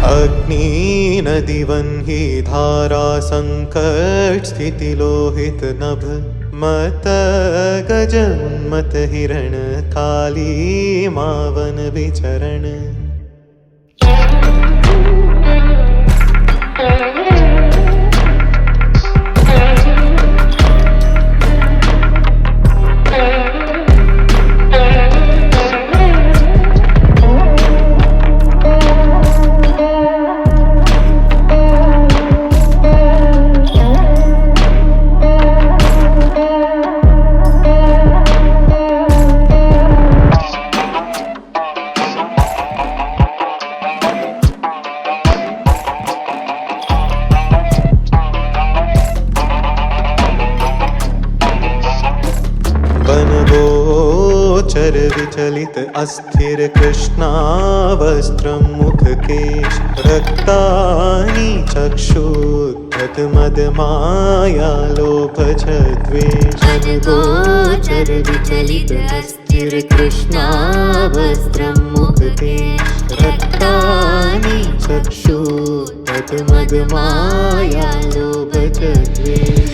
अग्नि नदीवन्ही धारा संकट स्थिति लोहित नभ मत गज उन्मत हिरण काली मावन विचरण। चर विचलित अस्थिर कृष्णावस्त्रं मुखकेश रक्तानि चक्षुद्धत मद माया लोभ द्वेष। गोचर विचलित अस्थिर कृष्णावस्त्रं मुखकेश रक्तानि चक्षुद्धत मद माया लोभ द्वेष।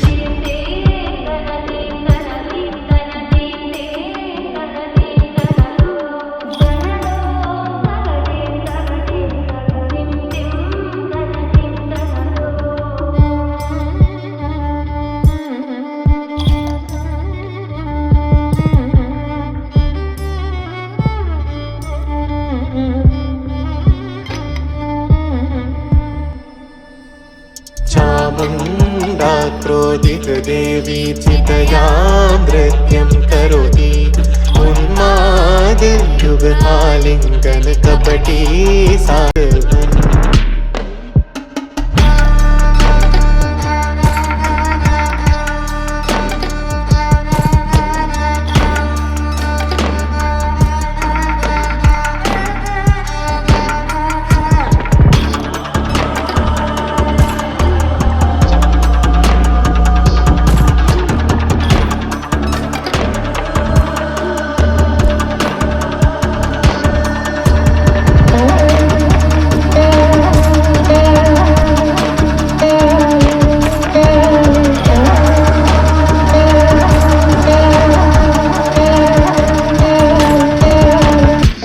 चामुण्डा क्रोधित देवी चितया नृत्यं करोति उन्माद युगलालिङ्गन कपटी साधवन्।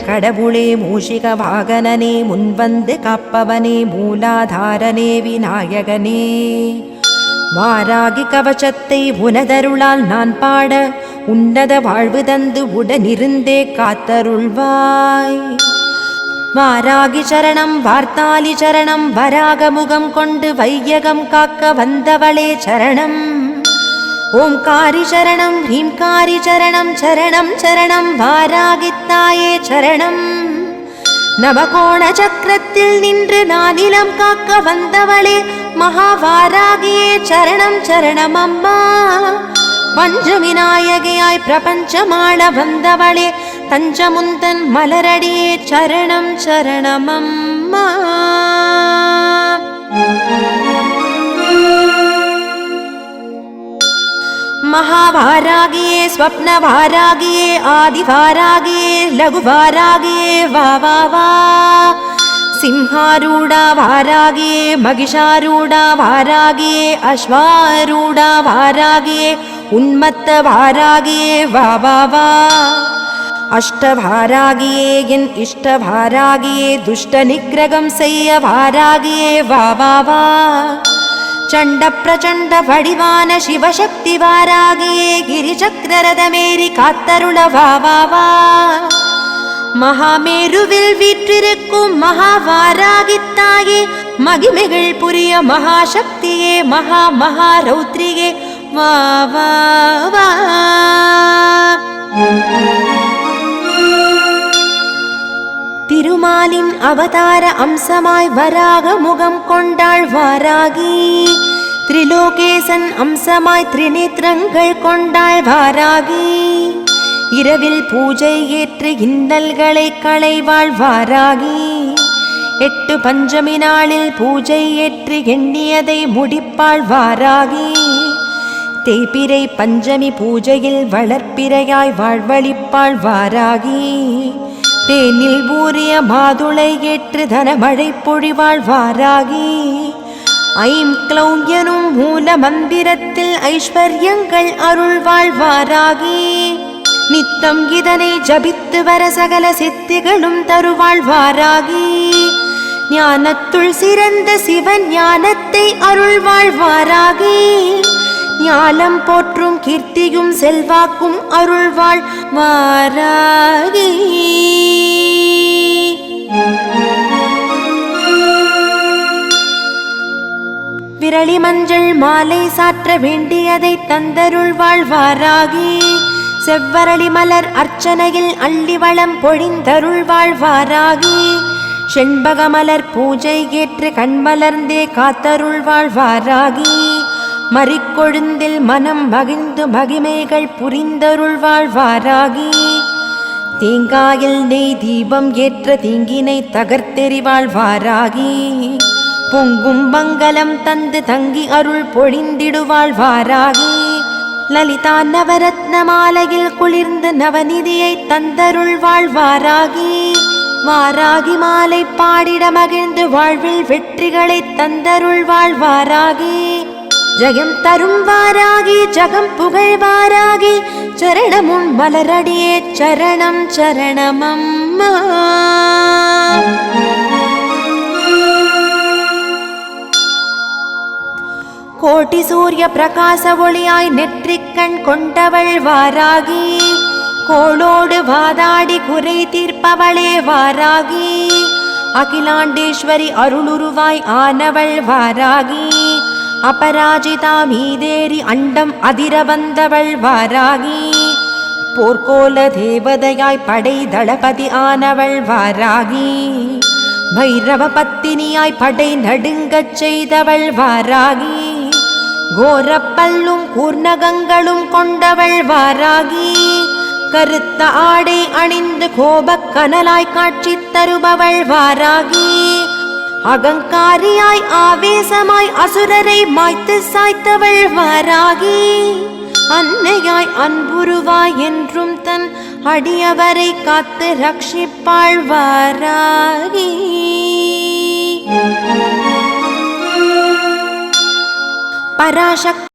கடவுளே மூஷிக வாகனனே முன்வந்து காப்பவனே மூலாதாரனே விநாயகனே வாராகி கவசத்தை உனதருளால் நான் பாட உன்னத வாழ்வு தந்து உடனிருந்தே காத்தருள்வாய். வாராகி சரணம் வார்த்தாலி சரணம் வராக முகம் கொண்டு வையகம் காக்க வந்தவளே சரணம். ஓம்காரி சரணம் ஹ்ரீம்காரி சரணம் சரணம் சரணம் வாராகித்தாயே சரணம். நவகோண சக்கரத்தில் நின்று நானிலம் காக்க வந்தவளே மகாவாராகியே சரணம் சரணம் அம்மா. பஞ்சவிநாயகியாய் பிரபஞ்சமாள வந்தவளே தஞ்சமுந்தன் மலரடியே சரணம் சரணம் அம்மா. महावारागिये स्वप्नवारागिये आदिवारागिये लघुवारागिये वा वा वा. सिंहारूढा वारागिये महिषारूढा वारागिये अश्वारूढा वारागिये उन्मत्त वारागिये वा वा वा. अष्टवारागिये एन् इष्टवारागिये दुष्ट निग्रहं செய்ய वारागिये वा वा वा. चण्ड प्रचण्ड वडिवान शिवशक्ति वारागिये गिरिचक्ररथमेरि कात्तरुळ वा वा वा. மகாமேருவில் வீற்றிருக்கும் மகாவாராகித்தாயே மகிமைகள் புரிய மகாசக்தியே மகா மகாரௌத்ரியே வா வா வா. திருமாலின் அவதார அம்சமாய் வராக முகம் கொண்டாள் வாராகி. திரிலோகேசன் அம்சமாய் திரிநேத்திரங்கள் கொண்டாள் வாராகி. இரவில் பூஜை ஏற்று இன்னல்களை களைவாள் வாராகி. 8 பஞ்சமி நாளில் பூஜை ஏற்று எண்ணியதை முடிப்பாள் வாராகி. தேய்பிறை பஞ்சமி பூஜையில் வளர்ப்பிறையாய் வாழ்வழிப்பாள் வாராகி. தேனில் ஊறிய மாதுளை ஏற்று தனமழை பொழிவாள் வாராகி ஐம்க்ளௌம் எனும் மூல மந்திரத்தில் ஐஸ்வர்யங்கள் அருள்வாள் வாராகி நித்தம் இதனை ஜபித்து வர சகல சித்திகளும் தருவாள் வாராகி ஞானத்துள் சிறந்த சிவன் ஞானத்தை அருள்வாள் வாராகி ஞானம் போற்றும் கீர்த்தியும் செல்வாக்கும் அருள்வாள் வாராகி விரலி மஞ்சள் மாலை சாற்ற வேண்டியதை தந்தருள்வாள் வாராகி செவ்வரளி மலர் அர்ச்சனையில் அள்ளி வளம் பொழிந்தருள்வாள் வாராகி செண்பக மலர் பூஜை ஏற்று கண்மலர்ந்தே காத்தருள்வாள் வாராகி மறிக்கொழுந்தில் மனம் மகிழ்ந்து மகிமைகள் புரிந்தருள்வாள் வாராகி தேங்காயில் நெய் தீபம் ஏற்ற தீங்கினை தகர்த்தெறிவாள் வாராகி பொங்கும் மங்களம் தந்து தங்கி அருள் பொழிந்திடுவாள் வாராகி லலிதா நவரத்ன மாலையில் குளிர்ந்து நவநிதியை தந்தருள்வாள் வாராகி வாராகி மாலை பாடிட மகிழ்ந்து வாழ்வில் வெற்றிகளை தந்தருள்வாள் வாராகி ஜெயம் தரும் வாராகி ஜகம் புகழ் வாராகி சரணமுன் மலரடியே சரணம் சரணமம்மா. கோட்டி சூரிய பிரகாச ஒளியாய் நெற்றிக்கண் கொண்டவள் வாராகி கோளோடு வாதாடி குறை தீர்ப்பவளே வாராகி அகிலாண்டேஸ்வரி அருளுருவாய் ஆனவள் வாராகி அபராஜிதா மீதேறி அண்டம் அதிர வந்தவள் வாராகி போர்க்கோல தேவதையாய் படை தளபதி ஆனவள் வாராகி பைரவ பத்தினியாய் படை நடுங்கச் செய்தவள் வாராகி கோரப்பல்லும் கூர்ணகங்களும் கொண்டவள் வாராகி கருத்த ஆடை அணிந்து கோபக் கனலாய் காட்சி தருபவள் வாராகி அகங்காரியாய் ஆவேசமாய் அசுரரை மாய்த்து சாய்த்தவள் வாராகி அன்னையாய் அன்புருவாய் என்றும் தன் அடியவரை காத்து ரட்சிப்பாள் வாராகி. பராசக்தி